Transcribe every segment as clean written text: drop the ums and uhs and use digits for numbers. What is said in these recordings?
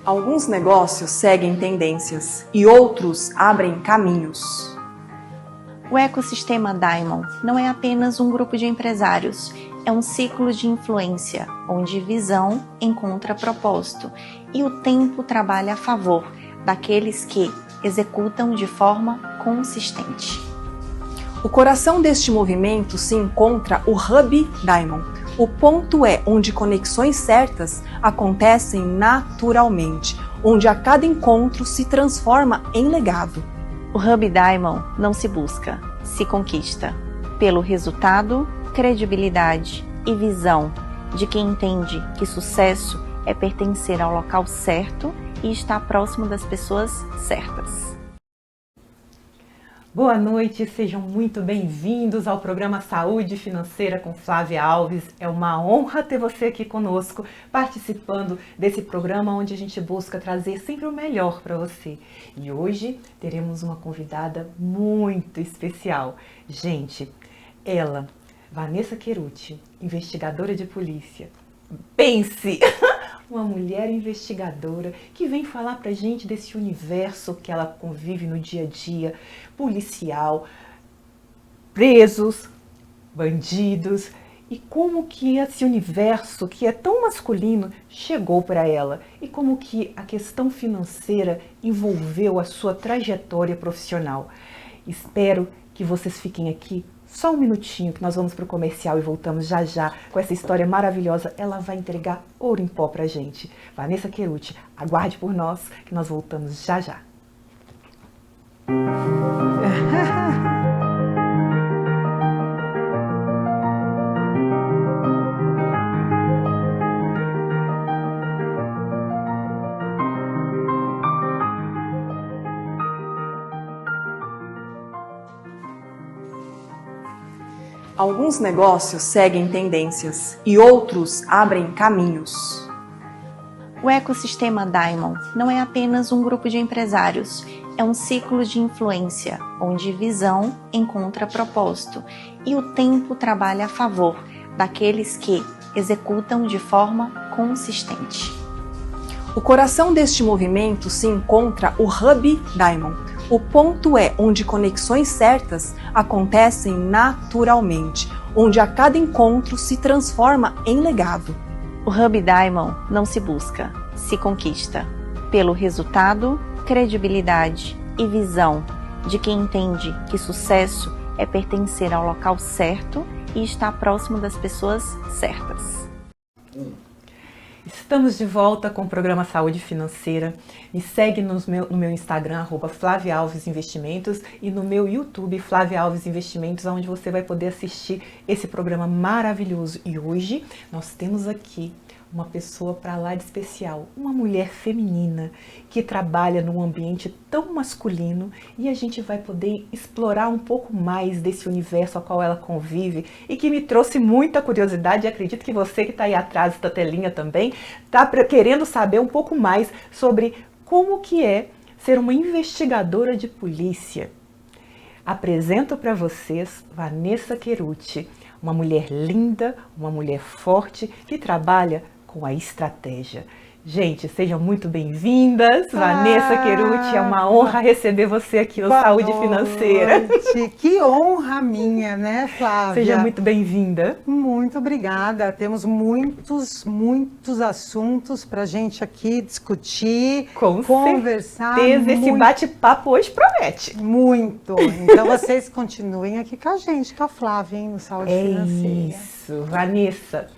Alguns negócios seguem tendências e outros abrem caminhos. O ecossistema Diamond não é apenas um grupo de empresários, é um ciclo de influência, onde visão encontra propósito e o tempo trabalha a favor daqueles que executam de forma consistente. O coração deste movimento se encontra o Hub Diamond. O ponto é onde conexões certas acontecem naturalmente, onde a cada encontro se transforma em legado. O Hub Diamond não se busca, se conquista, pelo resultado, credibilidade e visão de quem entende que sucesso é pertencer ao local certo e estar próximo das pessoas certas. Boa noite, sejam muito bem-vindos ao programa Saúde Financeira com Flávia Alves. É uma honra ter você aqui conosco, participando desse programa onde a gente busca trazer sempre o melhor para você. E hoje teremos uma convidada muito especial. Gente, ela, Vanessa Cheruti, investigadora de polícia. Pense! Uma mulher investigadora que vem falar pra gente desse universo que ela convive no dia a dia, policial, presos, bandidos, e como que esse universo que é tão masculino chegou para ela e como que a questão financeira envolveu a sua trajetória profissional. Espero que vocês fiquem aqui só um minutinho, que nós vamos para o comercial e voltamos já já com essa história maravilhosa. Ela vai entregar ouro em pó pra gente. Vanessa Cheruti, aguarde por nós, que nós voltamos já já. Alguns negócios seguem tendências e outros abrem caminhos. O ecossistema Diamond não é apenas um grupo de empresários, é um ciclo de influência, onde visão encontra propósito e o tempo trabalha a favor daqueles que executam de forma consistente. O coração deste movimento se encontra o Hub Diamond. O ponto é onde conexões certas acontecem naturalmente, onde a cada encontro se transforma em legado. O Hub Diamond não se busca, se conquista, pelo resultado, credibilidade e visão de quem entende que sucesso é pertencer ao local certo e estar próximo das pessoas certas. Estamos de volta com o programa Saúde Financeira. Me segue no meu Instagram, @FlaviaAlvesInvestimentos, e no meu YouTube, Flávia Alves Investimentos, onde você vai poder assistir esse programa maravilhoso. E hoje nós temos aqui uma pessoa para lá de especial, uma mulher feminina que trabalha num ambiente tão masculino, e a gente vai poder explorar um pouco mais desse universo ao qual ela convive e que me trouxe muita curiosidade, e acredito que você que está aí atrás da telinha também está querendo saber um pouco mais sobre como que é ser uma investigadora de polícia. Apresento para vocês Vanessa Cheruti, uma mulher linda, uma mulher forte que trabalha com a estratégia. Gente, sejam muito bem-vindas. Vanessa Cheruti, é uma honra receber você aqui no Saúde Financeira. Que honra minha, né, Flávia? Seja muito bem-vinda. Muito obrigada. Temos muitos assuntos para a gente aqui discutir, conversar. Esse bate-papo hoje promete. Muito. Então vocês continuem aqui com a gente, com a Flávia, hein, no Saúde Financeira. Isso, Vanessa.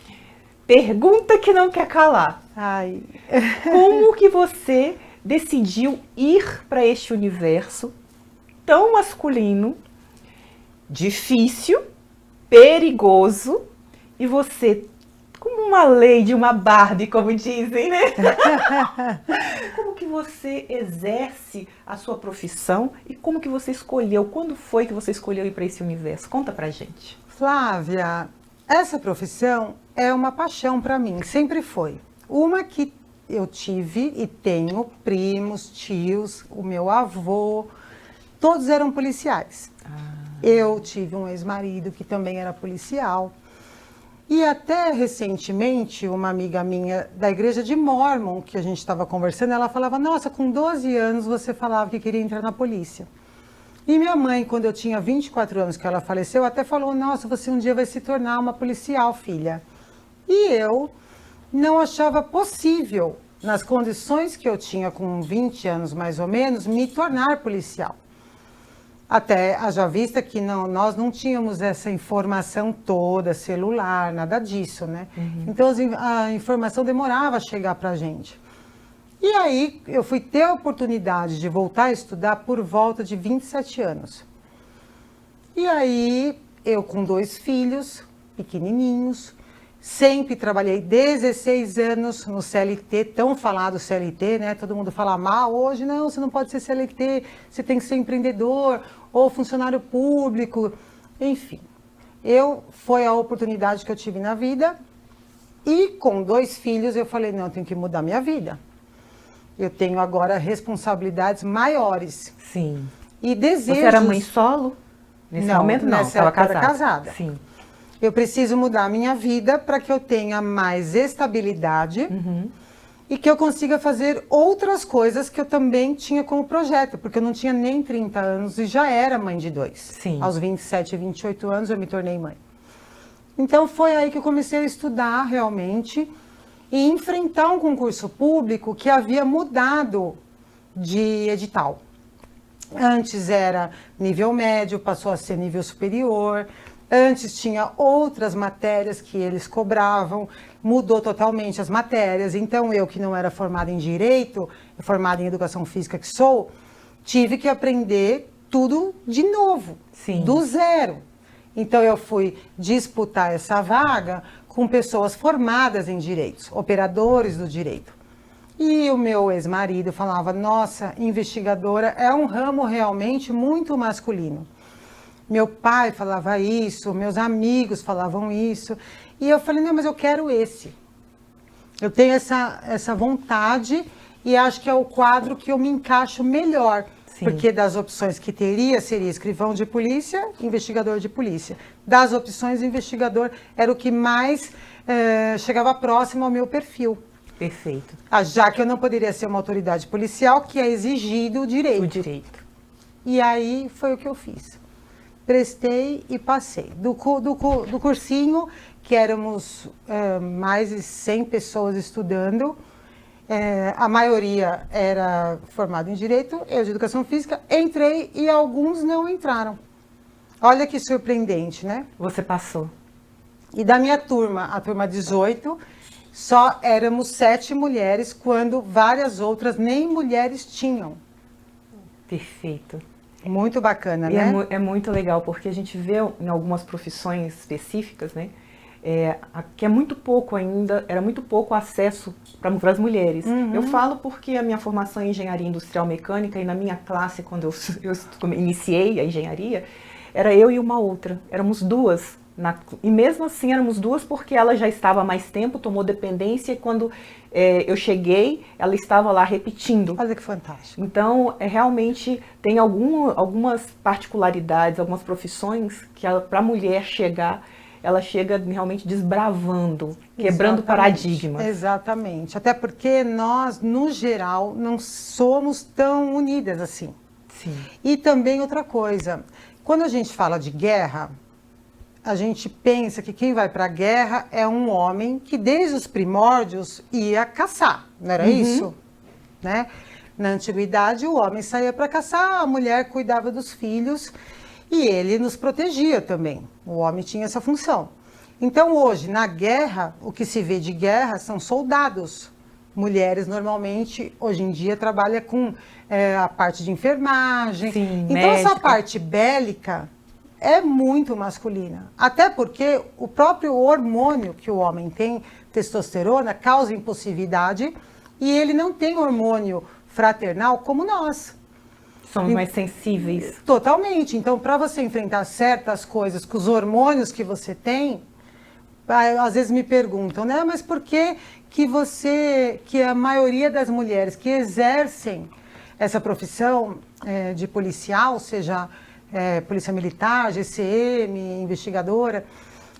Pergunta que não quer calar. Ai. Como que você decidiu ir para este universo tão masculino, difícil, perigoso, e você, como uma lady, uma Barbie, como dizem, né? Como que você exerce a sua profissão e como que você escolheu, quando foi que você escolheu ir para esse universo? Conta pra gente. Flávia, Essa profissão é uma paixão para mim, sempre foi. Uma que eu tive e tenho primos, tios, o meu avô, todos eram policiais. Eu tive um ex-marido que também era policial. E até recentemente, uma amiga minha da igreja de Mormon, que a gente estava conversando, ela falava, nossa, com 12 anos você falava que queria entrar na polícia. E minha mãe, quando eu tinha 24 anos que ela faleceu, até falou, nossa, você um dia vai se tornar uma policial, filha. E eu não achava possível, nas condições que eu tinha com 20 anos mais ou menos, me tornar policial. Até haja vista que nós não tínhamos essa informação toda, celular, nada disso, né? Então a informação demorava a chegar para a gente. E aí eu fui ter a oportunidade de voltar a estudar por volta de 27 anos. E aí eu com 2 filhos pequenininhos, sempre trabalhei 16 anos no CLT, tão falado CLT, né? Todo mundo fala mal hoje, não, você não pode ser CLT, você tem que ser empreendedor ou funcionário público, enfim. Foi a oportunidade que eu tive na vida e com 2 filhos eu falei, não, eu tenho que mudar minha vida. Eu tenho agora responsabilidades maiores. Sim. E desejos... Você era mãe solo? Nesse momento não, estava casada. Sim. Eu preciso mudar a minha vida para que eu tenha mais estabilidade e que eu consiga fazer outras coisas que eu também tinha como projeto, porque eu não tinha nem 30 anos e já era mãe de 2. Sim. Aos 27 e 28 anos eu me tornei mãe. Então foi aí que eu comecei a estudar realmente e enfrentar um concurso público que havia mudado de edital. Antes era nível médio, passou a ser nível superior. Antes tinha outras matérias que eles cobravam, mudou totalmente as matérias. Então eu, que não era formada em Direito, formada em Educação Física que sou, tive que aprender tudo de novo, Sim. do zero. Então eu fui disputar essa vaga com pessoas formadas em direitos, operadores do direito. E o meu ex-marido falava, nossa, investigadora é um ramo realmente muito masculino. Meu pai falava isso, meus amigos falavam isso. E eu falei, não, mas eu quero esse. Eu tenho essa vontade e acho que é o quadro que eu me encaixo melhor. Sim. Porque das opções que teria, seria escrivão de polícia, investigador de polícia. Das opções, investigador era o que mais chegava próximo ao meu perfil. Perfeito. Já que eu não poderia ser uma autoridade policial, que é exigido o direito. O direito. E aí foi o que eu fiz. Prestei e passei. Do cursinho, que éramos mais de 100 pessoas estudando, a maioria era formada em Direito, eu de Educação Física, entrei e alguns não entraram. Olha que surpreendente, né? Você passou. E da minha turma, a turma 18, só éramos 7 mulheres, quando várias outras nem mulheres tinham. Perfeito. Muito bacana, e né? É muito legal, porque a gente vê em algumas profissões específicas, né? Que é muito pouco ainda, era muito pouco acesso para as mulheres. Eu falo porque a minha formação é em engenharia industrial mecânica e na minha classe, quando eu iniciei a engenharia, era eu e uma outra, éramos 2. E mesmo assim éramos 2 porque ela já estava há mais tempo, tomou dependência e quando eu cheguei, ela estava lá repetindo. Olha que fantástico. Então, realmente tem algumas particularidades, algumas profissões que para a mulher chegar, ela chega realmente desbravando, quebrando paradigmas. Exatamente. Até porque nós, no geral, não somos tão unidas assim. Sim. E também outra coisa, quando a gente fala de guerra, a gente pensa que quem vai para a guerra é um homem que desde os primórdios ia caçar, não era isso? Né? Na antiguidade o homem saía para caçar, a mulher cuidava dos filhos e ele nos protegia também. O homem tinha essa função. Então hoje, na guerra, o que se vê de guerra são soldados. Mulheres normalmente, hoje em dia, trabalham com a parte de enfermagem. Sim, então médica. Essa parte bélica é muito masculina. Até porque o próprio hormônio que o homem tem, testosterona, causa impulsividade e ele não tem hormônio fraternal como nós. Somos mais sensíveis. Totalmente. Então, para você enfrentar certas coisas com os hormônios que você tem, às vezes me perguntam, né? Mas por que que a maioria das mulheres que exercem essa profissão de policial, seja polícia militar, GCM, investigadora,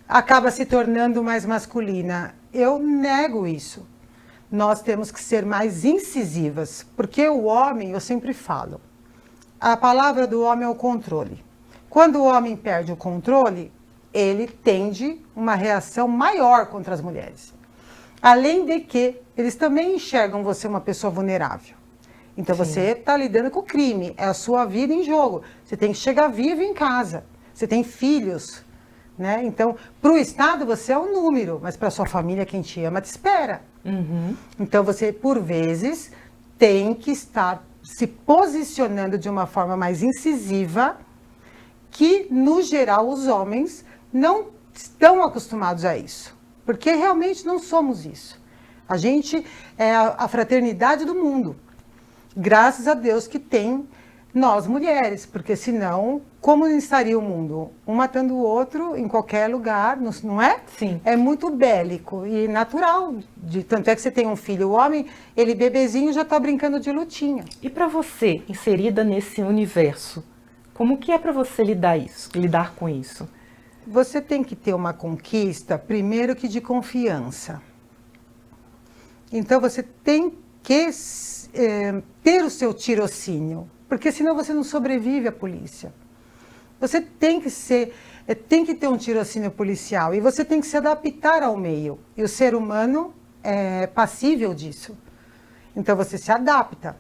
acaba se tornando mais masculina? Eu nego isso. Nós temos que ser mais incisivas, porque o homem, eu sempre falo, a palavra do homem é o controle. Quando o homem perde o controle, ele tende uma reação maior contra as mulheres. Além de que eles também enxergam você uma pessoa vulnerável. Então você está lidando com o crime, é a sua vida em jogo. Você tem que chegar vivo em casa, você tem filhos, né? Então, para o Estado você é um número, mas para sua família, quem te ama, te espera. Uhum. Então você, por vezes, tem que estar se posicionando de uma forma mais incisiva, que, no geral, os homens não estão acostumados a isso. Porque realmente não somos isso. A gente é a fraternidade do mundo. Graças a Deus que tem nós mulheres, porque senão, como estaria o mundo? Um matando o outro em qualquer lugar, não é? Sim. É muito bélico e natural. Tanto é que você tem um filho, o homem, ele bebezinho já está brincando de lutinha. E para você, inserida nesse universo, como que é para você lidar com isso? Você tem que ter uma conquista, primeiro que de confiança. Então você tem que ter o seu tirocínio, porque senão você não sobrevive à polícia. Você tem que ter um tirocínio policial e você tem que se adaptar ao meio. E o ser humano é passível disso. Então você se adapta.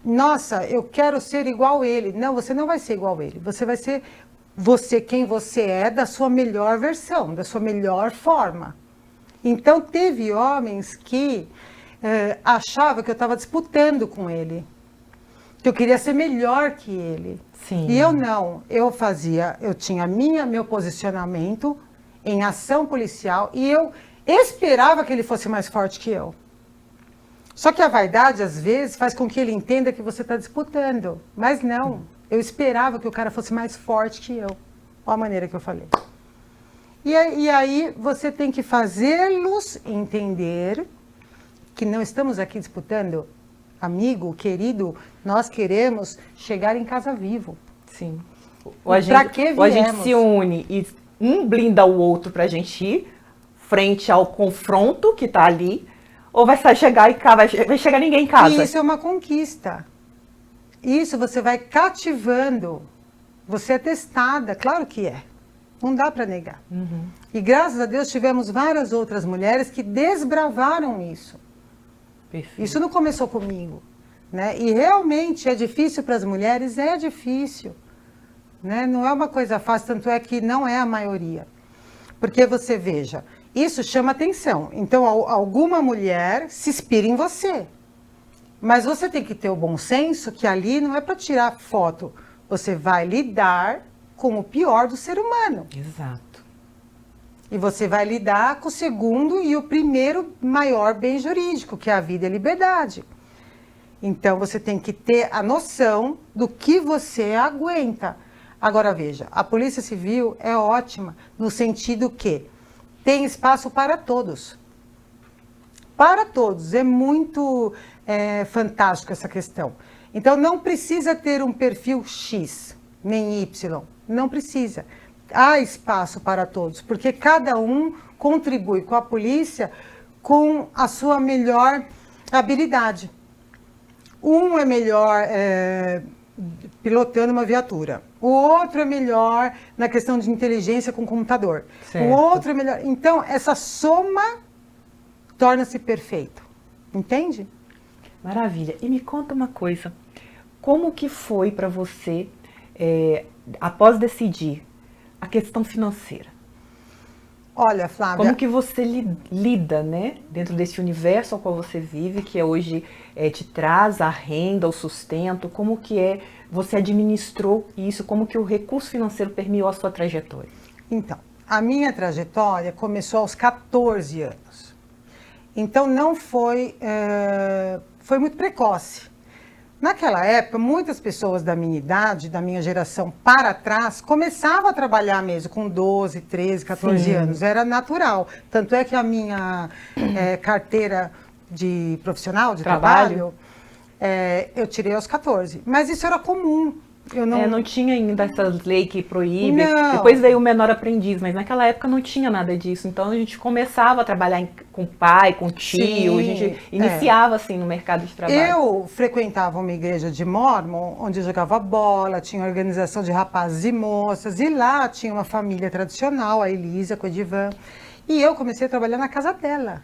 Nossa, eu quero ser igual ele. Não, você não vai ser igual ele. Você vai ser quem você é, da sua melhor versão, da sua melhor forma. Então teve homens que achavam que eu estava disputando com ele, que eu queria ser melhor que ele. Sim. E eu não, eu tinha meu posicionamento em ação policial e eu esperava que ele fosse mais forte que eu. Só que a vaidade, às vezes, faz com que ele entenda que você está disputando. Mas não, eu esperava que o cara fosse mais forte que eu. Olha a maneira que eu falei. E aí você tem que fazê-los entender que não estamos aqui disputando. Amigo, querido, nós queremos chegar em casa vivo. Sim. Ou a gente se une e um blinda o outro para a gente ir frente ao confronto que está ali, ou vai chegar ninguém em casa. E isso é uma conquista. Isso você vai cativando. Você é testada, claro que é. Não dá para negar. Uhum. E graças a Deus tivemos várias outras mulheres que desbravaram isso. Perfeito. Isso não começou comigo, né? E realmente é difícil para as mulheres, é difícil, né? Não é uma coisa fácil, tanto é que não é a maioria. Porque você veja, isso chama atenção. Então alguma mulher se inspira em você. Mas você tem que ter o bom senso que ali não é para tirar foto. Você vai lidar com o pior do ser humano. Exato. E você vai lidar com o segundo e o primeiro maior bem jurídico, que é a vida e a liberdade. Então, você tem que ter a noção do que você aguenta. Agora, veja, a Polícia Civil é ótima no sentido que tem espaço para todos. Para todos. É muito fantástico essa questão. Então, não precisa ter um perfil X, nem Y. Não precisa. Há espaço para todos, porque cada um contribui com a polícia com a sua melhor habilidade. Um é melhor pilotando uma viatura, o outro é melhor na questão de inteligência com computador, certo. O outro é melhor. Então, essa soma torna-se perfeito, entende? Maravilha. E me conta uma coisa, como que foi para você, após decidir, a questão financeira? Olha, Flávia... Como que você lida, né, dentro desse universo ao qual você vive, que hoje te traz a renda, o sustento, como que você administrou isso, como que o recurso financeiro permeou a sua trajetória? Então, a minha trajetória começou aos 14 anos. Então, não foi... foi muito precoce. Naquela época, muitas pessoas da minha idade, da minha geração para trás, começavam a trabalhar mesmo com 12, 13, 14 Sim. anos. Era natural. Tanto é que a minha carteira de profissional, de trabalho, eu tirei aos 14. Mas isso era comum. Eu não tinha ainda essa lei que proíbe. Não. Depois veio o menor aprendiz, mas naquela época não tinha nada disso. Então a gente começava a trabalhar com pai, com tio, Sim, a gente iniciava assim no mercado de trabalho. Eu frequentava uma igreja de Mórmon, onde eu jogava bola, tinha organização de rapazes e moças, e lá tinha uma família tradicional, a Elisa com o Edivan, e eu comecei a trabalhar na casa dela.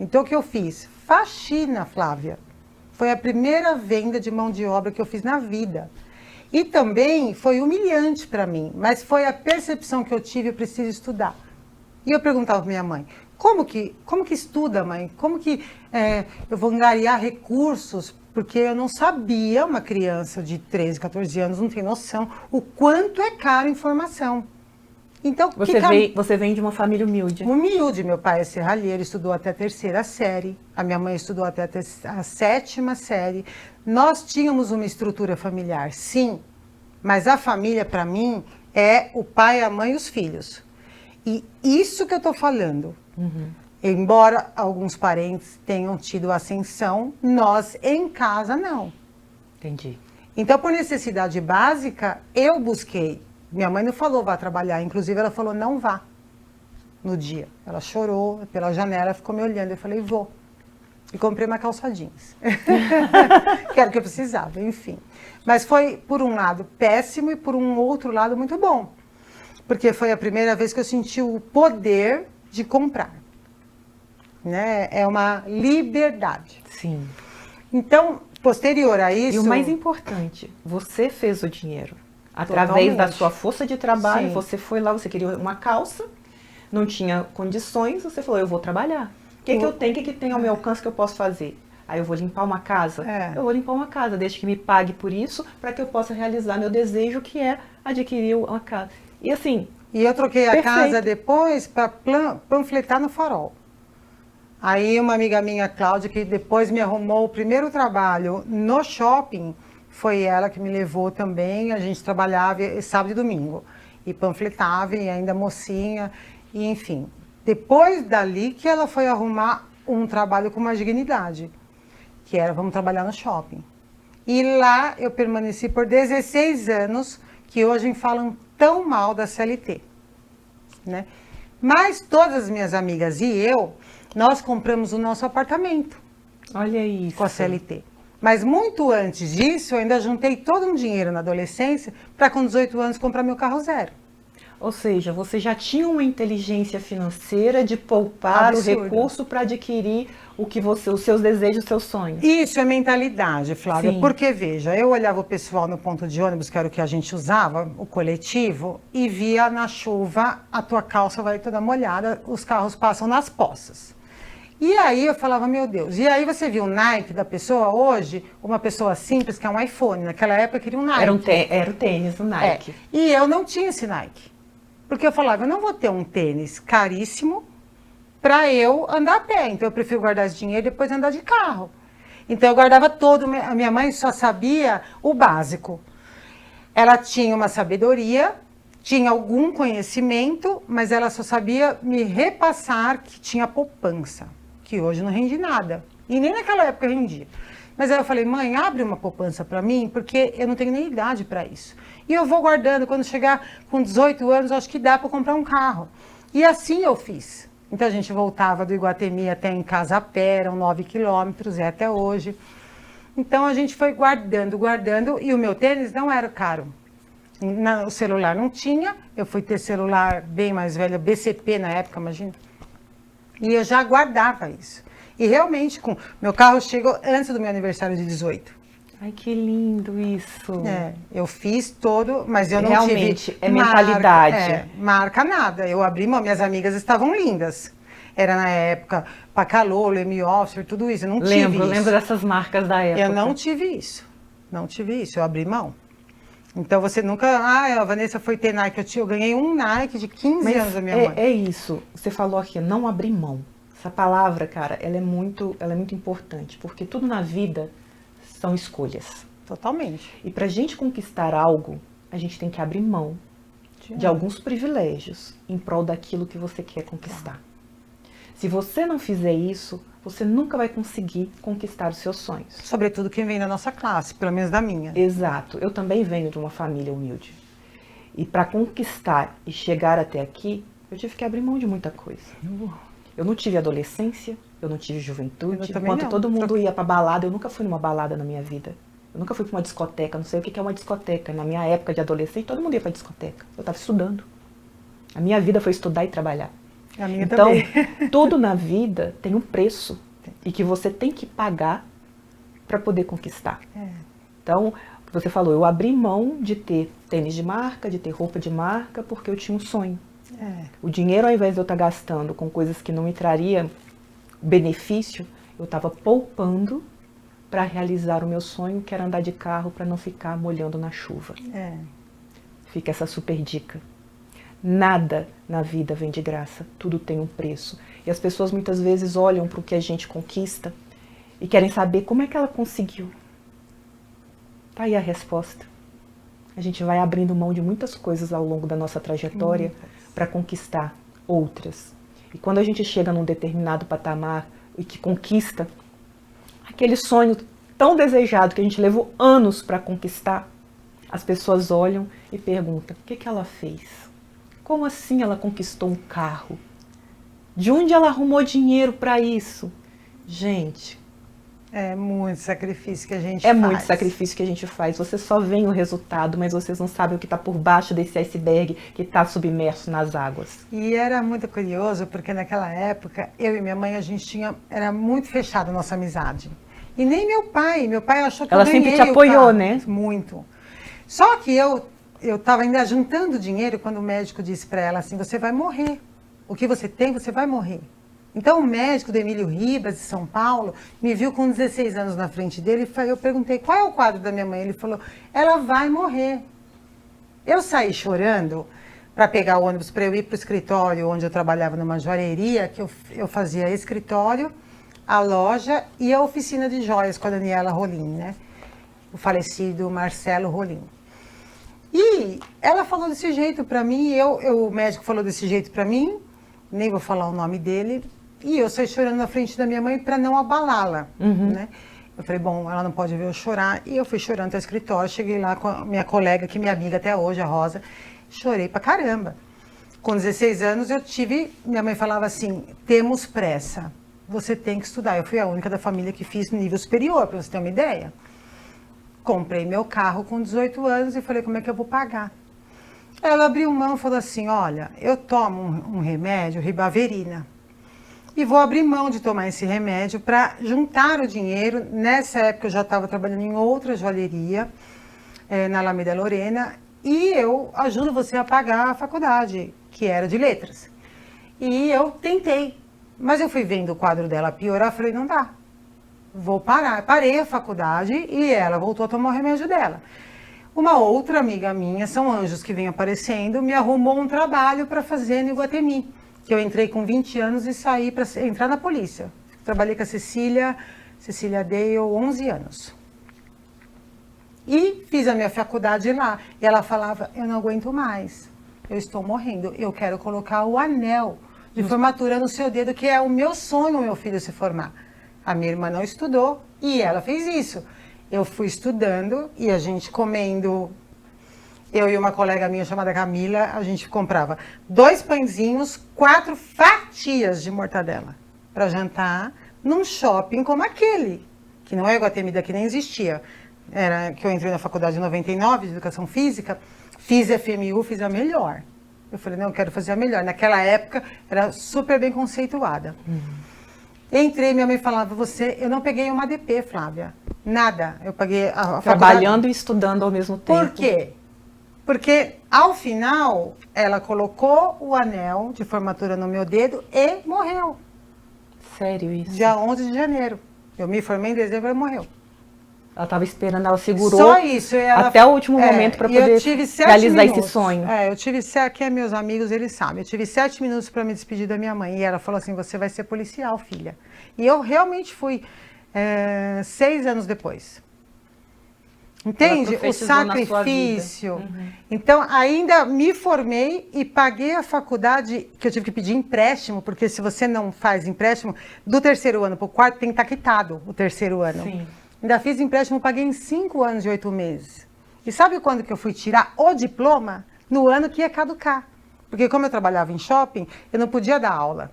Então o que eu fiz? Faxina, Flávia. Foi a primeira venda de mão de obra que eu fiz na vida. E também foi humilhante para mim, mas foi a percepção que eu tive, eu preciso estudar. E eu perguntava para minha mãe, como que estuda, mãe? Como que eu vou angariar recursos? Porque eu não sabia, uma criança de 13, 14 anos não tem noção, o quanto é caro a informação. Então, você vem de uma família humilde. Humilde, meu pai é serralheiro, estudou até a 3ª série, a minha mãe estudou até a 7ª série. Nós tínhamos uma estrutura familiar, sim, mas a família, para mim, é o pai, a mãe e os filhos. E isso que eu estou falando. Embora alguns parentes tenham tido ascensão, nós em casa não. Entendi. Então, por necessidade básica, eu busquei. Minha mãe não falou vá trabalhar, inclusive ela falou não vá no dia. Ela chorou pela janela, ficou me olhando, eu falei vou. E comprei uma calça jeans, que era o que eu precisava, enfim. Mas foi, por um lado, péssimo e por um outro lado, muito bom. Porque foi a primeira vez que eu senti o poder de comprar. Né? É uma liberdade. Sim. Então, posterior a isso... E o mais importante, você fez o dinheiro. Através da sua força de trabalho, sim. Você foi lá, você queria uma calça, não tinha condições, você falou, eu vou trabalhar. O que eu tenho, o que tem ao meu alcance que eu posso fazer? Aí eu vou limpar uma casa? Eu vou limpar uma casa, desde que me pague por isso, para que eu possa realizar meu desejo, que é adquirir uma casa. E assim... E eu troquei a casa depois para panfletar no Farol. Aí uma amiga minha, Cláudia, que depois me arrumou o primeiro trabalho no shopping, foi ela que me levou também, a gente trabalhava sábado e domingo, e panfletava, e ainda mocinha, e enfim. Depois dali que ela foi arrumar um trabalho com mais dignidade, que era vamos trabalhar no shopping. E lá eu permaneci por 16 anos, que hoje falam tão mal da CLT. Né? Mas todas as minhas amigas e eu, nós compramos o nosso apartamento. Olha isso. Com a CLT. Mas muito antes disso, eu ainda juntei todo um dinheiro na adolescência para com 18 anos comprar meu carro zero. Ou seja, você já tinha uma inteligência financeira de poupar o recurso para adquirir os seus desejos, os seus sonhos. Isso é mentalidade, Flávia. Sim. Porque, veja, eu olhava o pessoal no ponto de ônibus, que era o que a gente usava, o coletivo, e via na chuva, a tua calça vai toda molhada, os carros passam nas poças. E aí eu falava, meu Deus, e aí você viu o Nike da pessoa hoje, uma pessoa simples que é um iPhone, naquela época queria um Nike. Era o tênis, o Nike. E eu não tinha esse Nike. Porque eu falava, eu não vou ter um tênis caríssimo para eu andar a pé. Então eu prefiro guardar esse dinheiro e depois andar de carro. Então eu guardava todo, a minha mãe só sabia o básico. Ela tinha uma sabedoria, tinha algum conhecimento, mas ela só sabia me repassar que tinha poupança, que hoje não rende nada. E nem naquela época rendia. Mas aí eu falei, mãe, abre uma poupança para mim, porque eu não tenho nem idade para isso. E eu vou guardando, quando chegar com 18 anos, acho que dá para comprar um carro. E assim eu fiz. Então a gente voltava do Iguatemi até em casa a pé, eram 9 quilômetros, e até hoje. Então a gente foi guardando, e o meu tênis não era caro. O celular não tinha, eu fui ter celular bem mais velho, BCP na época, imagina. E eu já guardava isso. E realmente, meu carro chegou antes do meu aniversário de 18. Ai, que lindo isso. Eu fiz todo, mas eu não realmente, tive... é mentalidade. Marca nada. Eu abri mão, minhas amigas estavam lindas. Era na época Pacalolo, M-Officer, tudo isso. Eu não tive isso. Lembro dessas marcas da época. Eu não tive isso. Não tive isso, eu abri mão. Então você nunca... a Vanessa foi ter Nike. Eu ganhei um Nike de 15 anos da minha mãe. É isso. Você falou aqui, não abrir mão. Essa palavra, cara, ela é muito importante. Porque tudo na vida são escolhas. Totalmente. E para a gente conquistar algo, a gente tem que abrir mão de alguns privilégios em prol daquilo que você quer conquistar. Se você não fizer isso, você nunca vai conseguir conquistar os seus sonhos. Sobretudo quem vem da nossa classe, pelo menos da minha. Exato. Eu também venho de uma família humilde. E para conquistar e chegar até aqui, eu tive que abrir mão de muita coisa. Eu não tive adolescência, eu não tive juventude. Enquanto todo mundo ia para balada, eu nunca fui numa balada na minha vida. Eu nunca fui para uma discoteca, não sei o que é uma discoteca. Na minha época de adolescente, todo mundo ia para discoteca. Eu estava estudando. A minha vida foi estudar e trabalhar. A minha então, também. tudo na vida tem um preço e que você tem que pagar para poder conquistar. Então, o que você falou, eu abri mão de ter tênis de marca, de ter roupa de marca, porque eu tinha um sonho. O dinheiro, ao invés de eu estar gastando com coisas que não me trariam benefício, eu estava poupando para realizar o meu sonho, que era andar de carro para não ficar molhando na chuva. Fica essa super dica. Nada na vida vem de graça, tudo tem um preço. E as pessoas muitas vezes olham para o que a gente conquista e querem saber como é que ela conseguiu. Tá aí a resposta. A gente vai abrindo mão de muitas coisas ao longo da nossa trajetória para conquistar outras. E quando a gente chega num determinado patamar e que conquista aquele sonho tão desejado que a gente levou anos para conquistar, as pessoas olham e perguntam, o que ela fez? Como assim ela conquistou um carro? De onde ela arrumou dinheiro para isso? Gente, é muito sacrifício que a gente faz. É muito sacrifício que a gente faz. Você só vê o resultado, mas vocês não sabem o que está por baixo desse iceberg que está submerso nas águas. E era muito curioso, porque naquela época, eu e minha mãe, era muito fechada a nossa amizade. E nem meu pai achou que ela eu ganhei sempre te apoiou, carro, né? Muito. Só que eu estava ainda juntando dinheiro quando o médico disse para ela assim, você vai morrer. O que você tem, você vai morrer. Então o médico do Emílio Ribas, de São Paulo, me viu com 16 anos na frente dele e eu perguntei, qual é o quadro da minha mãe? Ele falou, ela vai morrer. Eu saí chorando para pegar o ônibus para eu ir para o escritório onde eu trabalhava numa joalheria, que eu fazia escritório, a loja e a oficina de joias com a Daniela Rolim, né? O falecido Marcelo Rolim. E ela falou desse jeito para mim, o médico falou desse jeito para mim, nem vou falar o nome dele, e eu saí chorando na frente da minha mãe para não abalá-la, né? Eu falei, bom, ela não pode ver eu chorar, e eu fui chorando até o escritório, cheguei lá com a minha colega, que é minha amiga até hoje, a Rosa, chorei pra caramba. Com 16 anos minha mãe falava assim, temos pressa, você tem que estudar. Eu fui a única da família que fiz nível superior, para você ter uma ideia. Comprei meu carro com 18 anos e falei, como é que eu vou pagar? Ela abriu mão e falou assim, olha, eu tomo um remédio, ribaverina, e vou abrir mão de tomar esse remédio para juntar o dinheiro. Nessa época eu já estava trabalhando em outra joalheria, na Alameda Lorena, e eu ajudo você a pagar a faculdade, que era de letras. E eu tentei, mas eu fui vendo o quadro dela piorar, falei, não dá, vou parar. Parei a faculdade e ela voltou a tomar o remédio dela. Uma outra amiga minha, são anjos que vêm aparecendo, me arrumou um trabalho para fazer no Iguatemi, que eu entrei com 20 anos e saí para entrar na polícia. Trabalhei com a Cecília Dale, 11 anos. E fiz a minha faculdade lá. E ela falava, eu não aguento mais, eu estou morrendo, eu quero colocar o anel de formatura no seu dedo, que é o meu sonho, meu filho se formar. A minha irmã não estudou e ela fez isso. Eu fui estudando e a gente comendo, eu e uma colega minha chamada Camila, a gente comprava 2 pãezinhos, 4 fatias de mortadela para jantar num shopping como aquele, que não é Iguatemi, daqui nem existia. Era que eu entrei na faculdade em 99, de Educação Física, fiz FMU, fiz a melhor. Eu falei, não, eu quero fazer a melhor. Naquela época, era super bem conceituada. Entrei, minha mãe falava, eu não peguei uma ADP, Flávia. Nada. Eu paguei a faculdade. Trabalhando e estudando ao mesmo tempo. Por quê? Porque, ao final, ela colocou o anel de formatura no meu dedo e morreu. Sério isso? Dia 11 de janeiro. Eu me formei em dezembro e ela morreu. Ela estava esperando, ela segurou Só isso, até o último momento para poder realizar esse sonho. Eu tive, aqui meus amigos, eles sabem, eu tive 7 minutos para me despedir da minha mãe. E ela falou assim, você vai ser policial, filha. E eu realmente fui 6 anos depois. Entende? O sacrifício. Então, ainda me formei e paguei a faculdade, que eu tive que pedir empréstimo, porque se você não faz empréstimo, do terceiro ano para o quarto tem que estar quitado o terceiro ano. Sim. Ainda fiz empréstimo, paguei em 5 anos e 8 meses. E sabe quando que eu fui tirar o diploma? No ano que ia caducar. Porque como eu trabalhava em shopping, eu não podia dar aula.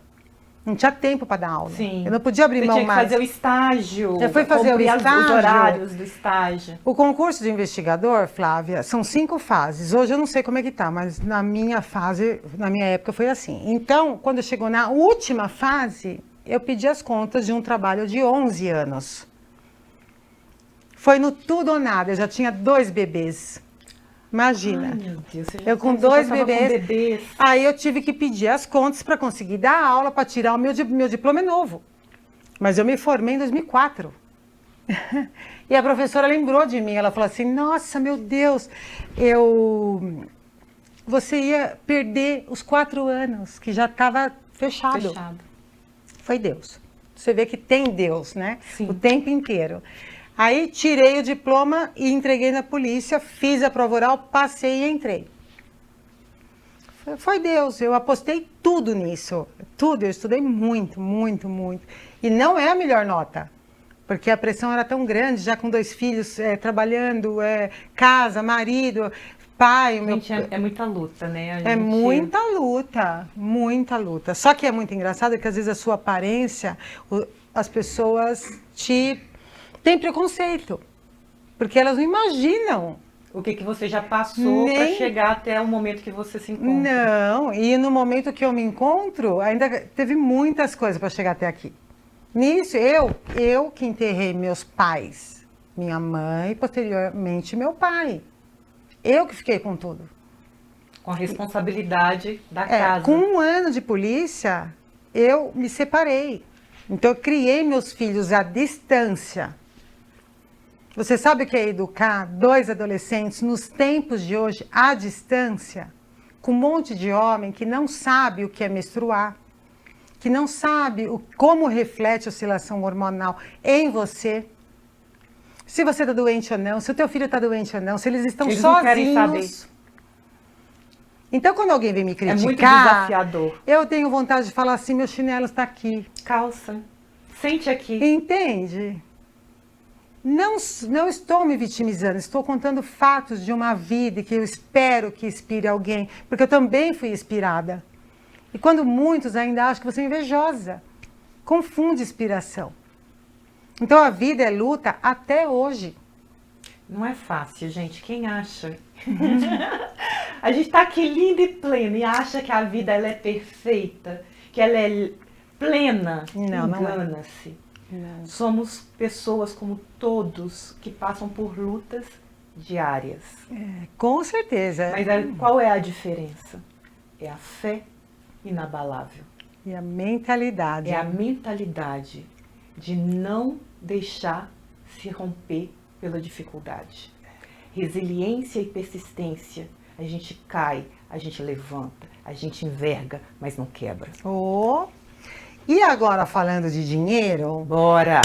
Não tinha tempo para dar aula. Sim. Eu não podia abrir mão mais. Você tinha que fazer o estágio. Eu fui fazer o estágio. Os horários do estágio. O concurso de investigador, Flávia, são 5 fases. Hoje eu não sei como é que tá, mas na minha fase, na minha época foi assim. Então, quando chegou na última fase, eu pedi as contas de um trabalho de 11 anos. Foi no tudo ou nada. Eu já tinha 2 bebês. Imagina. Ai, meu Deus, você Eu com já 2 tava bebês. com bebês. Aí eu tive que pedir as contas para conseguir dar aula, para tirar o meu diploma novo. Mas eu me formei em 2004. E a professora lembrou de mim. Ela falou assim: nossa, meu Deus, você ia perder os 4 anos, que já estava fechado. Foi Deus. Você vê que tem Deus, né? Sim. O tempo inteiro. Aí tirei o diploma e entreguei na polícia, fiz a prova oral, passei e entrei. Foi Deus, eu apostei tudo nisso. Tudo, eu estudei muito, muito, muito. E não é a melhor nota, porque a pressão era tão grande, já com 2 filhos, trabalhando, casa, marido, pai. Gente, é muita luta, né? É muita luta, muita luta. Só que é muito engraçado que às vezes a sua aparência, as pessoas têm preconceito, porque elas não imaginam. O que você já passou para chegar até o momento que você se encontra. Não, e no momento que eu me encontro, ainda teve muitas coisas para chegar até aqui. Nisso, eu que enterrei meus pais, minha mãe e posteriormente meu pai. Eu que fiquei com tudo. Com a responsabilidade da casa. Com 1 ano de polícia, eu me separei. Então, eu criei meus filhos à distância. Você sabe o que é educar 2 adolescentes nos tempos de hoje à distância? Com um monte de homem que não sabe o que é menstruar, que não sabe como reflete a oscilação hormonal em você. Se você está doente ou não, se o teu filho está doente ou não, se eles estão sozinhos. Não querem saber. Então, quando alguém vem me criticar, é muito desafiador. Eu tenho vontade de falar assim: meu chinelo está aqui. Calça. Sente aqui. Entende? Não estou me vitimizando, estou contando fatos de uma vida que eu espero que inspire alguém, porque eu também fui inspirada. E quando muitos ainda acham que você é invejosa, confunde inspiração. Então a vida é luta até hoje. Não é fácil, gente. Quem acha? A gente está aqui linda e plena e acha que a vida ela é perfeita, que ela é plena. Não, engana-se. Somos pessoas como todos que passam por lutas diárias. Com certeza. Mas qual é a diferença? É a fé inabalável. E a mentalidade. É a mentalidade de não deixar se romper pela dificuldade. Resiliência e persistência. A gente cai, a gente levanta, a gente enverga, mas não quebra. E agora, falando de dinheiro... Bora!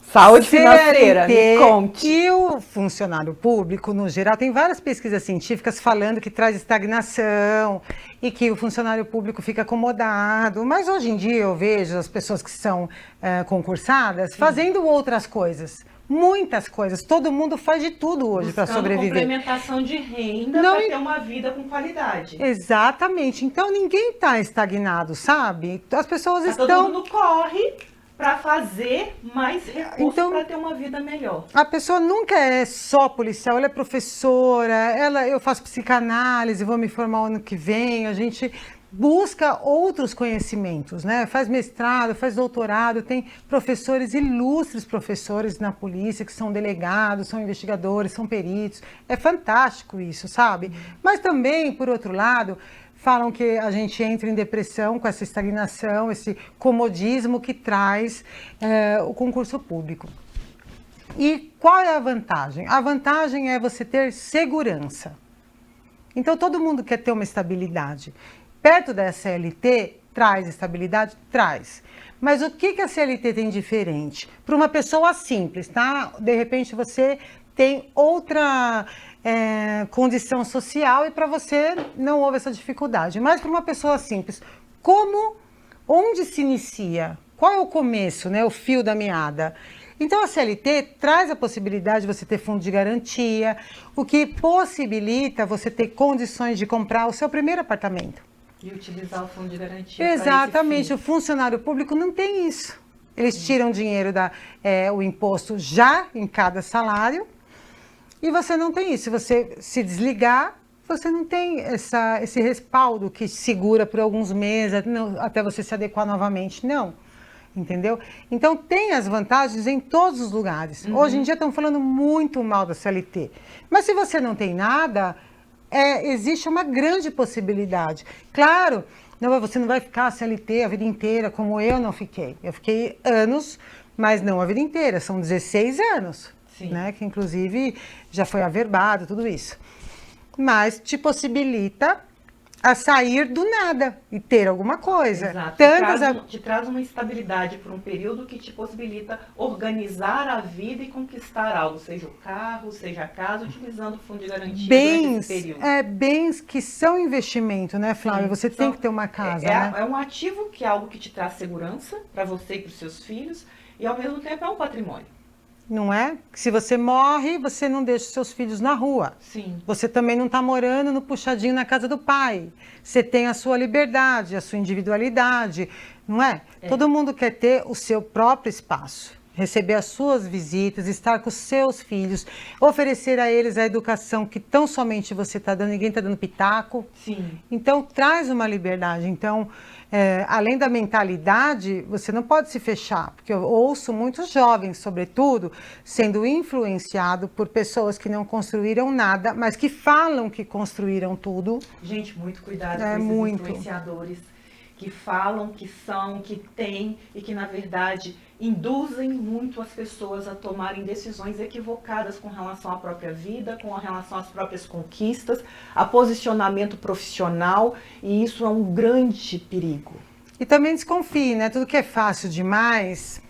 Saúde financeira, me conte. E o funcionário público, no geral, tem várias pesquisas científicas falando que traz estagnação e que o funcionário público fica acomodado. Mas hoje em dia eu vejo as pessoas que são concursadas fazendo outras coisas. Muitas coisas. Todo mundo faz de tudo hoje para sobreviver. Complementação de renda para ter uma vida com qualidade. Exatamente. Então ninguém está estagnado, sabe? As pessoas estão... Todo mundo corre para fazer mais recursos para ter uma vida melhor. A pessoa nunca é só policial, ela é professora, eu faço psicanálise, vou me formar ano que vem, a gente busca outros conhecimentos, né? Faz mestrado, faz doutorado, tem professores, ilustres professores na polícia que são delegados, são investigadores, são peritos. É fantástico isso, sabe? Mas também, por outro lado, falam que a gente entra em depressão com essa estagnação, esse comodismo que traz o concurso público. E qual é a vantagem? A vantagem é você ter segurança. Então, todo mundo quer ter uma estabilidade. Perto da CLT, traz estabilidade? Traz. Mas o que a CLT tem diferente? Para uma pessoa simples, tá? De repente, você tem outra condição social e para você não houve essa dificuldade. Mas para uma pessoa simples, onde se inicia? Qual é o começo, né, o fio da meada? Então a CLT traz a possibilidade de você ter fundo de garantia, o que possibilita você ter condições de comprar o seu primeiro apartamento. E utilizar o fundo de garantia. Exatamente, o funcionário público não tem isso. Eles tiram dinheiro o imposto já em cada salário e você não tem isso. Se você se desligar, você não tem esse respaldo que segura por alguns meses até você se adequar novamente. Não. Entendeu? Então tem as vantagens em todos os lugares. Hoje em dia estão falando muito mal da CLT. Mas se você não tem nada, existe uma grande possibilidade. Claro, você não vai ficar CLT a vida inteira, como eu não fiquei. Eu fiquei anos, mas não a vida inteira. São 16 anos, né? Que inclusive já foi averbado, tudo isso. Mas te possibilita a sair do nada e ter alguma coisa. Exato. Te traz uma estabilidade por um período que te possibilita organizar a vida e conquistar algo, seja o carro, seja a casa, utilizando o fundo de garantia durante esse período. Bens que são investimento, né, Flávia? Você tem que ter uma casa, né? É um ativo que é algo que te traz segurança para você e para os seus filhos e ao mesmo tempo é um patrimônio. Não é? Se você morre, você não deixa os seus filhos na rua. Sim. Você também não está morando no puxadinho na casa do pai. Você tem a sua liberdade, a sua individualidade, não é? Todo mundo quer ter o seu próprio espaço, receber as suas visitas, estar com os seus filhos, oferecer a eles a educação que tão somente você está dando, ninguém está dando pitaco. Sim. Então, traz uma liberdade. Então, além da mentalidade, você não pode se fechar, porque eu ouço muitos jovens, sobretudo, sendo influenciado por pessoas que não construíram nada, mas que falam que construíram tudo. Gente, muito cuidado com esses influenciadores que falam, que são, que têm e que, na verdade, induzem muito as pessoas a tomarem decisões equivocadas com relação à própria vida, com relação às próprias conquistas, a posicionamento profissional, e isso é um grande perigo. E também desconfie, né? Tudo que é fácil demais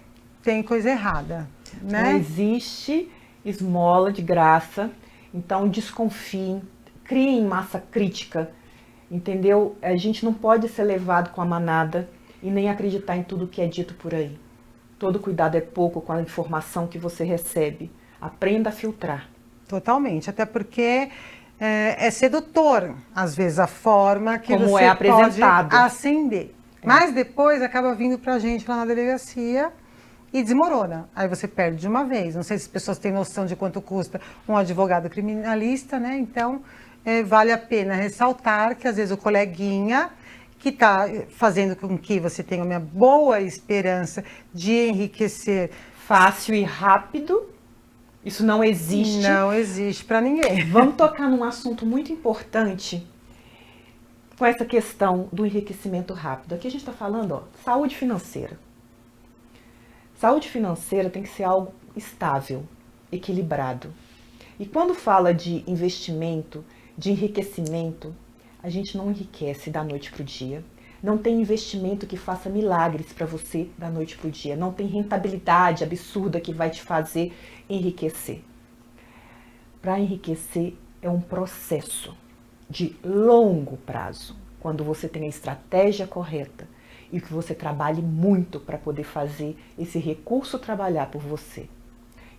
tem coisa errada, né? Não existe esmola de graça, então desconfiem, criem massa crítica, entendeu? A gente não pode ser levado com a manada e nem acreditar em tudo que é dito por aí. Todo cuidado é pouco com a informação que você recebe. Aprenda a filtrar. Totalmente, até porque é sedutor, às vezes, a forma que como você é apresentado. Pode acender. Mas depois acaba vindo pra gente lá na delegacia e desmorona. Aí você perde de uma vez. Não sei se as pessoas têm noção de quanto custa um advogado criminalista, né? Então, vale a pena ressaltar que, às vezes, o coleguinha que está fazendo com que você tenha uma boa esperança de enriquecer fácil e rápido, isso não existe. Não existe para ninguém. Vamos tocar num assunto muito importante com essa questão do enriquecimento rápido. Aqui a gente está falando, saúde financeira. Saúde financeira tem que ser algo estável, equilibrado. E quando fala de investimento, de enriquecimento, a gente não enriquece da noite para o dia. Não tem investimento que faça milagres para você da noite para o dia. Não tem rentabilidade absurda que vai te fazer enriquecer. Para enriquecer é um processo de longo prazo. Quando você tem a estratégia correta e que você trabalhe muito para poder fazer esse recurso trabalhar por você.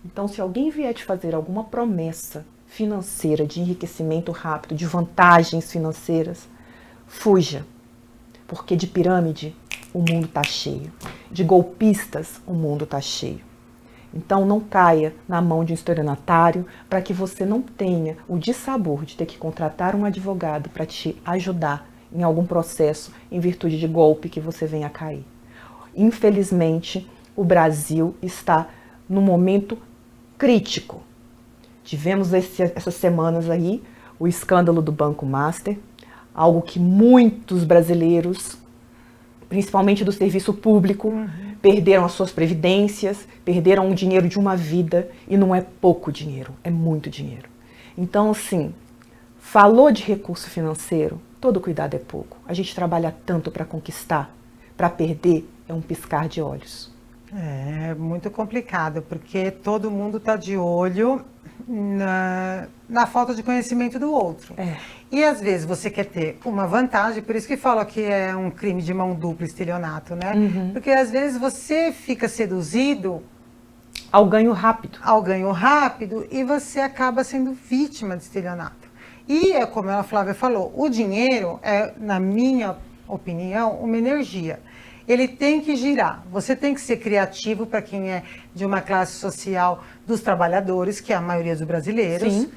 Então, se alguém vier te fazer alguma promessa financeira, de enriquecimento rápido, de vantagens financeiras, fuja. Porque de pirâmide o mundo está cheio. De golpistas o mundo está cheio. Então não caia na mão de um estelionatário para que você não tenha o dissabor de ter que contratar um advogado para te ajudar em algum processo em virtude de golpe que você venha a cair. Infelizmente, o Brasil está num momento crítico. Tivemos essas semanas aí o escândalo do Banco Master, algo que muitos brasileiros, principalmente do serviço público, perderam as suas previdências, perderam o dinheiro de uma vida, e não é pouco dinheiro, é muito dinheiro. Então, assim, falou de recurso financeiro, todo cuidado é pouco. A gente trabalha tanto para conquistar, para perder é um piscar de olhos. É muito complicado, porque todo mundo está de olho na falta de conhecimento do outro. E às vezes você quer ter uma vantagem, por isso que fala que é um crime de mão dupla, estelionato, né? Porque às vezes você fica seduzido ao ganho rápido. Ao ganho rápido, e você acaba sendo vítima de estelionato. E é como a Flávia falou, o dinheiro é, na minha opinião, uma energia. Ele tem que girar. Você tem que ser criativo para quem é de uma classe social dos trabalhadores, que é a maioria dos brasileiros. Sim.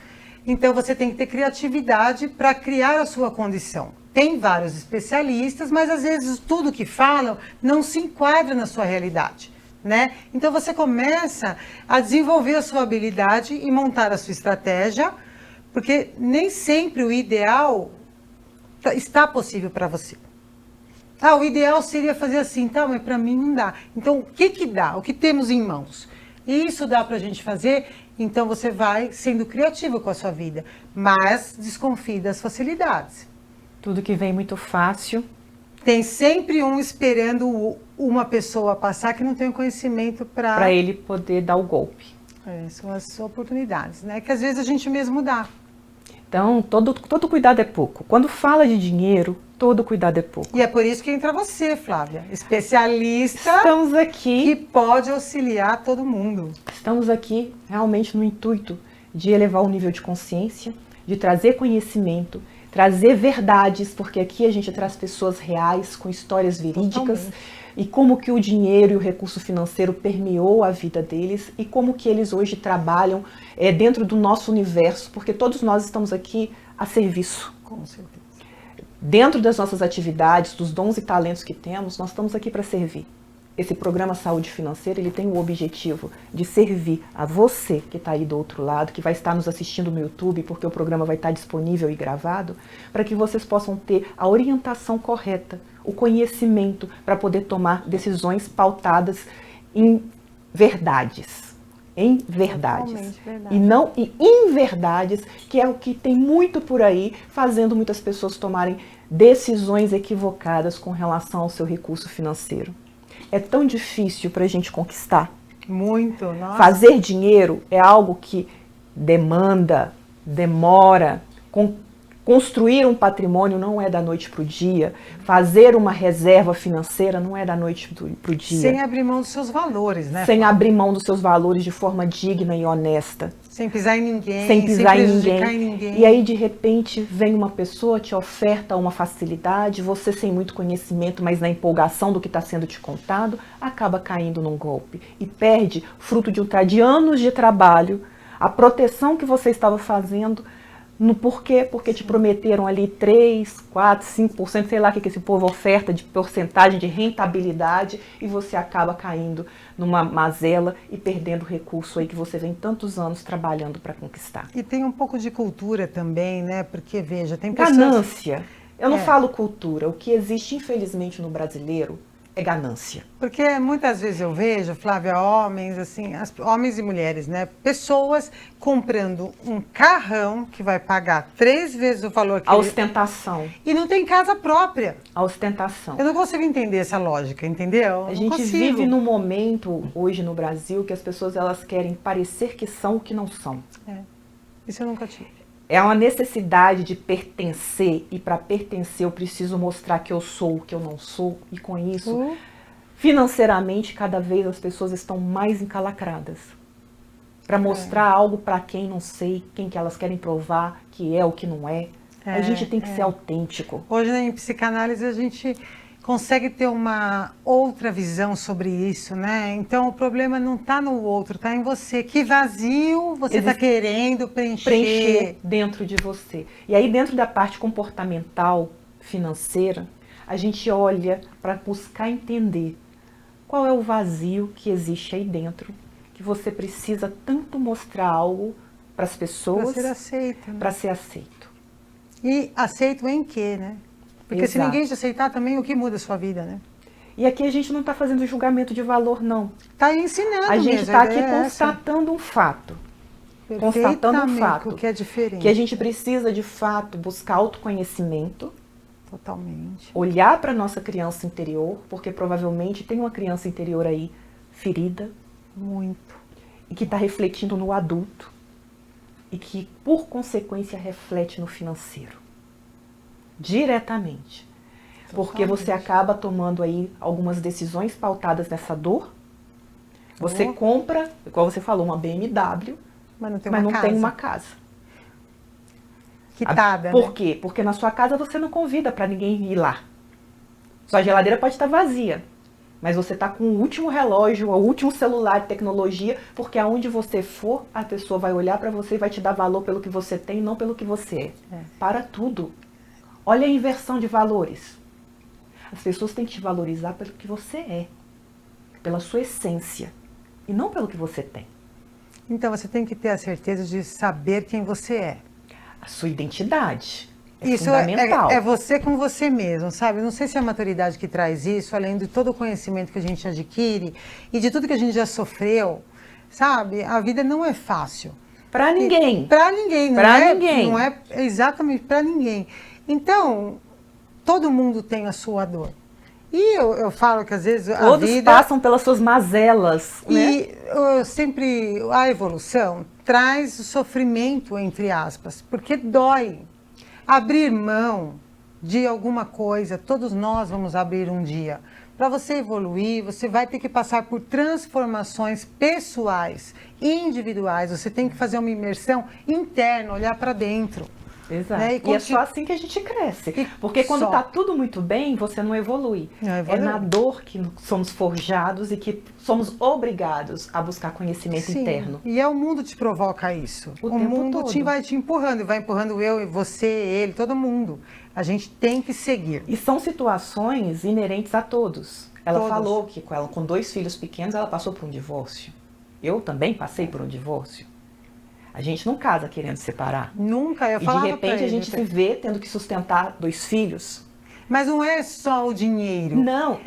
Então você tem que ter criatividade para criar a sua condição. Tem vários especialistas, mas às vezes tudo que falam não se enquadra na sua realidade, né? Então você começa a desenvolver a sua habilidade e montar a sua estratégia, porque nem sempre o ideal está possível para você. O ideal seria fazer assim, tá, mas para mim não dá. Então, o que dá? O que temos em mãos? Isso dá para a gente fazer, então você vai sendo criativo com a sua vida, mas desconfie das facilidades. Tudo que vem muito fácil. Tem sempre um esperando uma pessoa passar que não tem o conhecimento para ele poder dar o golpe. São as oportunidades, né? Que às vezes a gente mesmo dá. Então, todo cuidado é pouco. Quando fala de dinheiro, todo cuidado é pouco. E é por isso que entra você, Flávia, especialista. Estamos aqui. Que pode auxiliar todo mundo. Estamos aqui realmente no intuito de elevar o nível de consciência, de trazer conhecimento, trazer verdades, porque aqui a gente traz pessoas reais, com histórias verídicas. Totalmente. E como que o dinheiro e o recurso financeiro permeou a vida deles e como que eles hoje trabalham dentro do nosso universo, porque todos nós estamos aqui a serviço. Com certeza. Dentro das nossas atividades, dos dons e talentos que temos, nós estamos aqui para servir. Esse programa Saúde Financeira, ele tem o objetivo de servir a você que está aí do outro lado, que vai estar nos assistindo no YouTube, porque o programa vai estar disponível e gravado, para que vocês possam ter a orientação correta, o conhecimento para poder tomar decisões pautadas em verdades. Em verdades. E não em inverdades, que é o que tem muito por aí, fazendo muitas pessoas tomarem decisões equivocadas com relação ao seu recurso financeiro. É tão difícil para a gente conquistar. Muito, nossa. Fazer dinheiro é algo que demanda, demora. Construir um patrimônio não é da noite para o dia. Fazer uma reserva financeira não é da noite para o dia. Sem abrir mão dos seus valores, né? Sem abrir mão dos seus valores de forma digna e honesta. Sem pisar em ninguém. Sem pisar em ninguém. ninguém. E aí, de repente, vem uma pessoa, te oferta uma facilidade, você sem muito conhecimento, mas na empolgação do que está sendo te contado, acaba caindo num golpe. E perde, fruto de anos de trabalho, a proteção que você estava fazendo. No porquê? Porque te prometeram ali 3, 4, 5%, sei lá o que esse povo oferta de porcentagem de rentabilidade, e você acaba caindo numa mazela e perdendo recurso aí que você vem tantos anos trabalhando para conquistar. E tem um pouco de cultura também, né? Porque, veja, tem pessoas... Ganância. Eu não falo cultura. O que existe, infelizmente, no brasileiro é ganância. Porque muitas vezes eu vejo, Flávia, homens, assim, homens e mulheres, né? Pessoas comprando um carrão que vai pagar 3 vezes o valor que a ostentação. E não tem casa própria. A ostentação. Eu não consigo entender essa lógica, entendeu? A gente vive num momento hoje no Brasil que as pessoas elas querem parecer que são o que não são. Isso eu nunca tive. É uma necessidade de pertencer, e para pertencer eu preciso mostrar que eu sou o que eu não sou, e com isso, financeiramente, cada vez as pessoas estão mais encalacradas. Para mostrar algo para quem não sei, quem que elas querem provar, que é o que não é. A gente tem que ser autêntico. Hoje, em psicanálise, a gente consegue ter uma outra visão sobre isso, né? Então, o problema não está no outro, está em você. Que vazio você está querendo preencher dentro de você. E aí, dentro da parte comportamental, financeira, a gente olha para buscar entender qual é o vazio que existe aí dentro, que você precisa tanto mostrar algo para as pessoas, para ser aceito, né? Para ser aceito. E aceito em quê, né? Porque se ninguém te aceitar também, o que muda a sua vida, né? E aqui a gente não está fazendo julgamento de valor, não. Está ensinando. A gente está aqui constatando um fato. Constatando um fato. Que é diferente. Que a gente precisa, de fato, buscar autoconhecimento. Totalmente. Olhar para a nossa criança interior, porque provavelmente tem uma criança interior aí ferida. Muito. E que está refletindo no adulto. e que, por consequência, reflete no financeiro. Diretamente. Porque você acaba tomando aí algumas decisões pautadas nessa dor. Você compra, igual você falou, uma BMW, mas não tem uma casa. Quitada, Por quê? Porque na sua casa você não convida para ninguém ir lá. Sua geladeira pode estar vazia, mas você está com o último relógio, o último celular de tecnologia, porque aonde você for, a pessoa vai olhar para você e vai te dar valor pelo que você tem, não pelo que você é. Para tudo. Olha a inversão de valores. As pessoas têm que te valorizar pelo que você é, pela sua essência, e não pelo que você tem. Então você tem que ter a certeza de saber quem você é. A sua identidade. Isso fundamental. É você com você mesmo, sabe? Não sei se é a maturidade que traz isso, além de todo o conhecimento que a gente adquire e de tudo que a gente já sofreu, sabe? A vida não é fácil. Para ninguém. Para ninguém, não pra é? Ninguém. Não é exatamente para ninguém. Então, todo mundo tem a sua dor. E eu falo que às vezes todos a vida... passam pelas suas mazelas. E sempre a evolução traz o sofrimento, entre aspas, porque dói. Abrir mão de alguma coisa, todos nós vamos abrir um dia. Para você evoluir, você vai ter que passar por transformações pessoais, individuais. Você tem que fazer uma imersão interna, olhar para dentro. Exato. Né? E é só assim que a gente cresce. Porque quando está tudo muito bem, você não evolui. É na dor que somos forjados e que somos obrigados a buscar conhecimento interno. E o mundo te provoca isso. O mundo vai te empurrando, vai empurrando eu, você, ele, todo mundo. A gente tem que seguir. E são situações inerentes a todos. Ela falou que com 2 filhos pequenos ela passou por um divórcio. Eu também passei por um divórcio. A gente não casa querendo separar. Nunca, eu falava. E de repente a gente se vê tendo que sustentar 2 filhos. Mas não é só o dinheiro. Não,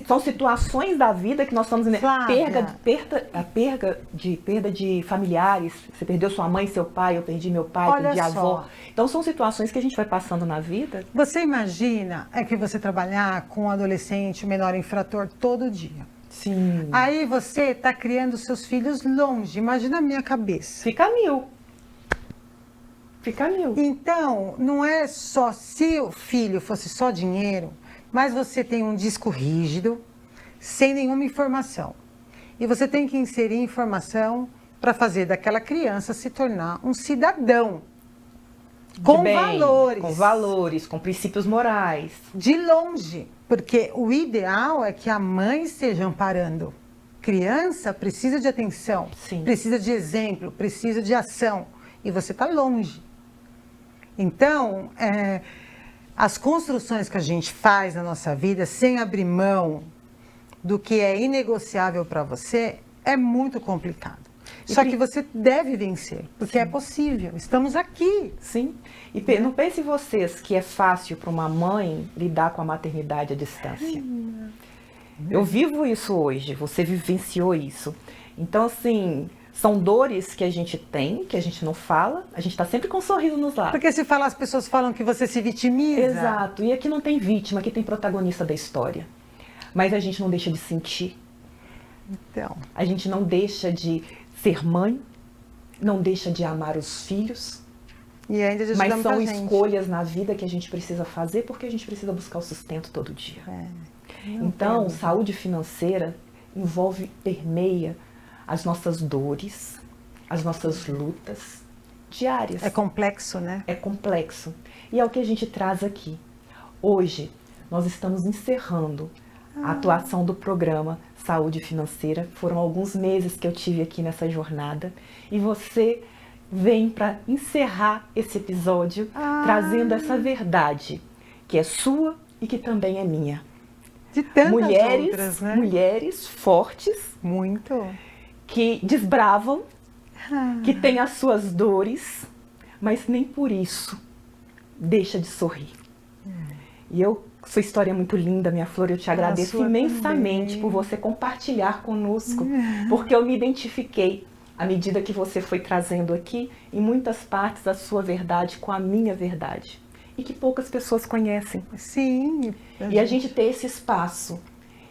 são situações da vida que nós estamos vendo. Perda de familiares. Você perdeu sua mãe, seu pai, eu perdi meu pai, perdi a avó. Então são situações que a gente vai passando na vida. Você imagina que você trabalhar com um adolescente, menor infrator, todo dia. Sim. Aí você está criando seus filhos longe. Imagina a minha cabeça. Fica 1000. Então, não é só se o filho fosse só dinheiro, mas você tem um disco rígido, sem nenhuma informação. E você tem que inserir informação para fazer daquela criança se tornar um cidadão. Com valores. Com valores, com princípios morais. De longe. Porque o ideal é que a mãe esteja amparando. Criança precisa de atenção, precisa de exemplo, precisa de ação. E você está longe. Então, as construções que a gente faz na nossa vida, sem abrir mão do que é inegociável para você, é muito complicado. Só que você deve vencer, porque é possível. Estamos aqui. Sim. E não pense vocês que é fácil para uma mãe lidar com a maternidade à distância. Eu vivo isso hoje, você vivenciou isso. Então, assim, são dores que a gente tem, que a gente não fala. A gente está sempre com um sorriso nos lábios. Porque se falar, as pessoas falam que você se vitimiza. Exato. E aqui não tem vítima, aqui tem protagonista da história. Mas a gente não deixa de sentir. Então. A gente não deixa de ser mãe, não deixa de amar os filhos, e ainda mas são escolhas na vida que a gente precisa fazer porque a gente precisa buscar o sustento todo dia. Então, saúde financeira permeia as nossas dores, as nossas lutas diárias. É complexo, né? É complexo. E é o que a gente traz aqui. Hoje, nós estamos encerrando a atuação do programa Saúde Financeira. Foram alguns meses que eu tive aqui nessa jornada. E você vem para encerrar esse episódio trazendo essa verdade, que é sua e que também é minha. De tantas outras, né? Mulheres fortes. Muito. Que desbravam, que têm as suas dores, mas nem por isso deixa de sorrir. E sua história é muito linda, minha flor. Eu te agradeço imensamente por você compartilhar conosco, porque eu me identifiquei à medida que você foi trazendo aqui, em muitas partes, a sua verdade com a minha verdade. E que poucas pessoas conhecem. Sim. E a gente ter esse espaço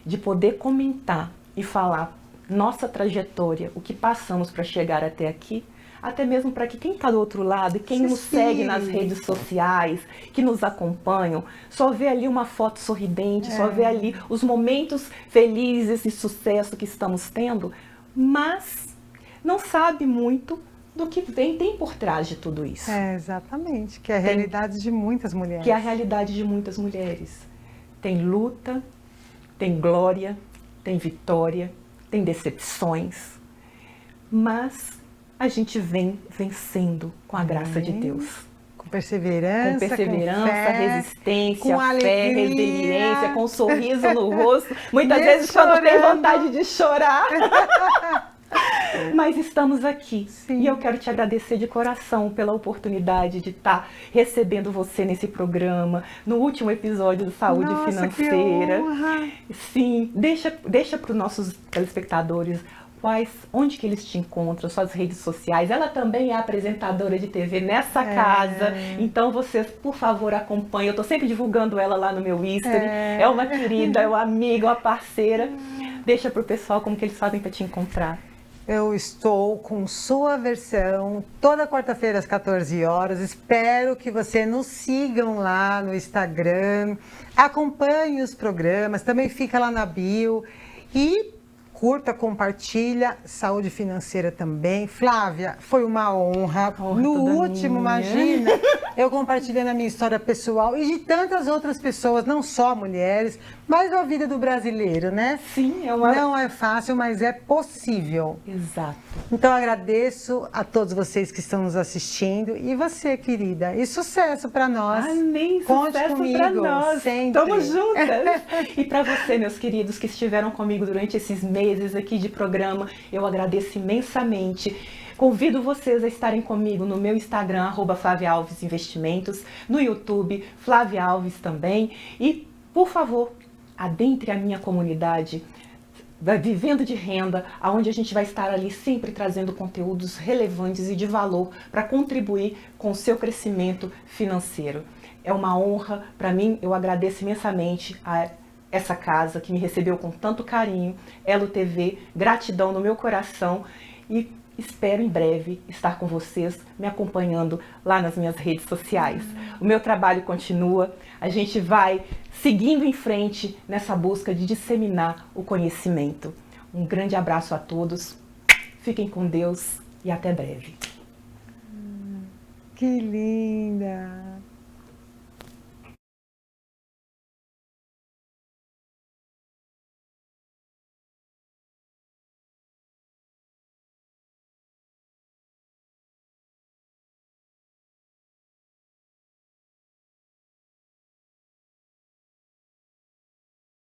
de poder comentar e falar nossa trajetória, o que passamos para chegar até aqui, até mesmo para que quem está do outro lado, quem nos segue nas redes sociais, que nos acompanham, só vê ali uma foto sorridente, só vê ali os momentos felizes e sucesso que estamos tendo, mas não sabe muito do que tem por trás de tudo isso. Exatamente, que é a realidade de muitas mulheres. Que é a realidade de muitas mulheres. Tem luta, tem glória, tem vitória, tem decepções, mas a gente vem vencendo com a graça de Deus. Com perseverança, com fé, resistência, com fé, alegria, resiliência, com um sorriso no rosto. Muitas vezes chorando. quando tem vontade de chorar. Mas estamos aqui. Sim. E eu quero te agradecer de coração pela oportunidade de estar recebendo você nesse programa, no último episódio do Saúde Financeira. Que honra. Sim, deixa para os nossos telespectadores onde que eles te encontram, suas redes sociais. Ela também é apresentadora de TV nessa casa, então vocês, por favor, acompanhem. Eu estou sempre divulgando ela lá no meu History. É uma querida, é uma amiga, uma parceira. Deixa para o pessoal como que eles fazem para te encontrar. Eu estou com sua versão toda quarta-feira às 14 horas. Espero que você nos sigam lá no Instagram. Acompanhe os programas, também fica lá na bio. E curta, compartilha, saúde financeira também. Flávia, foi uma honra. No último, imagina, eu compartilhando a minha história pessoal e de tantas outras pessoas, não só mulheres, mas a vida do brasileiro, né? Sim, Não é fácil, mas é possível. Exato. Então, agradeço a todos vocês que estão nos assistindo e você, querida. E sucesso para nós. Amém, Conte sucesso comigo, para nós. sempre. Estamos juntas. E para você, meus queridos, que estiveram comigo durante esses meses aqui de programa, eu agradeço imensamente. Convido vocês a estarem comigo no meu Instagram, @FlaviaAlvesInvestimentos, no YouTube, Flávia Alves também. E, por favor, adentre a minha comunidade Vivendo de Renda, onde a gente vai estar ali sempre trazendo conteúdos relevantes e de valor para contribuir com o seu crescimento financeiro. É uma honra para mim, eu agradeço imensamente a essa casa que me recebeu com tanto carinho, Elo TV, gratidão no meu coração e espero em breve estar com vocês, me acompanhando lá nas minhas redes sociais. O meu trabalho continua, a gente vai seguindo em frente nessa busca de disseminar o conhecimento. Um grande abraço a todos, fiquem com Deus e até breve. Que linda!